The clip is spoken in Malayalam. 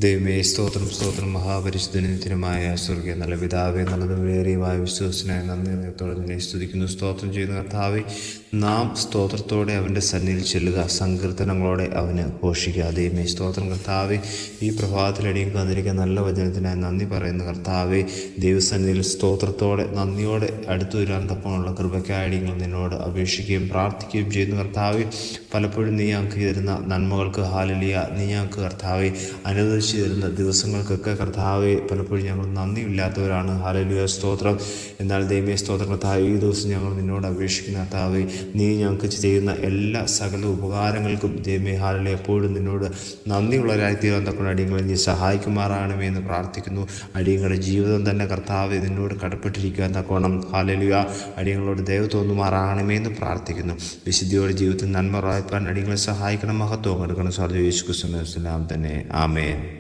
ദൈവമേ, സ്തോത്രം സ്തോത്രം. മഹാപരിശുദ്ധനിത്യനുമായ സ്വർഗീയ നല്ല പിതാവേ, നല്ലതുമേറിയമായ വിശ്വാസനായ നന്ദിയോടെ നിന്നെ സ്തുതിക്കുന്നു, സ്തോത്രം ചെയ്യുന്ന കർത്താവേ. നാം സ്തോത്രത്തോടെ അവൻ്റെ സന്നിധിയിൽ ചെല്ലുക, സങ്കീർത്തനങ്ങളോടെ അവന് ഘോഷിക്കുക. ദൈവമേ, സ്തോത്രം കർത്താവേ. ഈ പ്രഭാതത്തിൽ അടിയങ്ങൾക്ക് വന്നിരിക്കുന്ന നല്ല വചനത്തിനായി നന്ദി പറയുന്ന കർത്താവേ, ദൈവസന്നിധിയിൽ സ്തോത്രത്തോടെ നന്ദിയോടെ അടുത്തു വരാൻ തപ്പമുള്ള കൃപയ്ക്കായി അടിയങ്ങൾ നിന്നോട് അപേക്ഷിക്കുകയും പ്രാർത്ഥിക്കുകയും ചെയ്യുന്ന കർത്താവേ. പലപ്പോഴും നീ ഞങ്ങൾക്ക് തരുന്ന നന്മകൾക്ക് ഹല്ലേലൂയ, നീ ഞങ്ങൾക്ക് കർത്താവേ അനുവദിച്ചു തരുന്ന ദിവസങ്ങൾക്കൊക്കെ കർത്താവെ പലപ്പോഴും ഞങ്ങൾ നന്ദിയില്ലാത്തവരാണ്. ഹല്ലേലൂയ, സ്തോത്രം. എന്നാൽ ദൈവമേ, സ്തോത്രം കർത്താവേ, ഈ ദിവസം ഞങ്ങൾ നിന്നോട് അപേക്ഷിക്കുന്ന കർത്താവേ, നീ ഞങ്ങൾക്ക് ചെയ്യുന്ന എല്ലാ സകല ഉപകാരങ്ങൾക്കും ദൈവമേ ഹല്ലേലൂയ എപ്പോഴും നിന്നോട് നന്ദിയുള്ളവരായി തീരാൻ തക്കൊണ്ട് അടിയങ്ങളെ നീ സഹായിക്കുമാറാകണമേ എന്ന് പ്രാർത്ഥിക്കുന്നു. അടിയങ്ങളുടെ ജീവിതം തന്നെ കർത്താവെ നിന്നോട് കടപ്പെട്ടിരിക്കുവാൻ തക്കോണം ഹല്ലേലൂയ അടിയങ്ങളോട് ദയവ് തോന്നുമാറാകണമേ എന്ന് പ്രാർത്ഥിക്കുന്നു. വിശുദ്ധിയോടെ ജീവിതത്തിൽ നന്മ പ്രാപിപ്പാൻ അടിയങ്ങളെ സഹായിക്കണം. മഹത്വം എടുക്കണം. യേശു ക്രിസ്തുവിൻ നാമത്തിൽ തന്നെ ആമേൻ.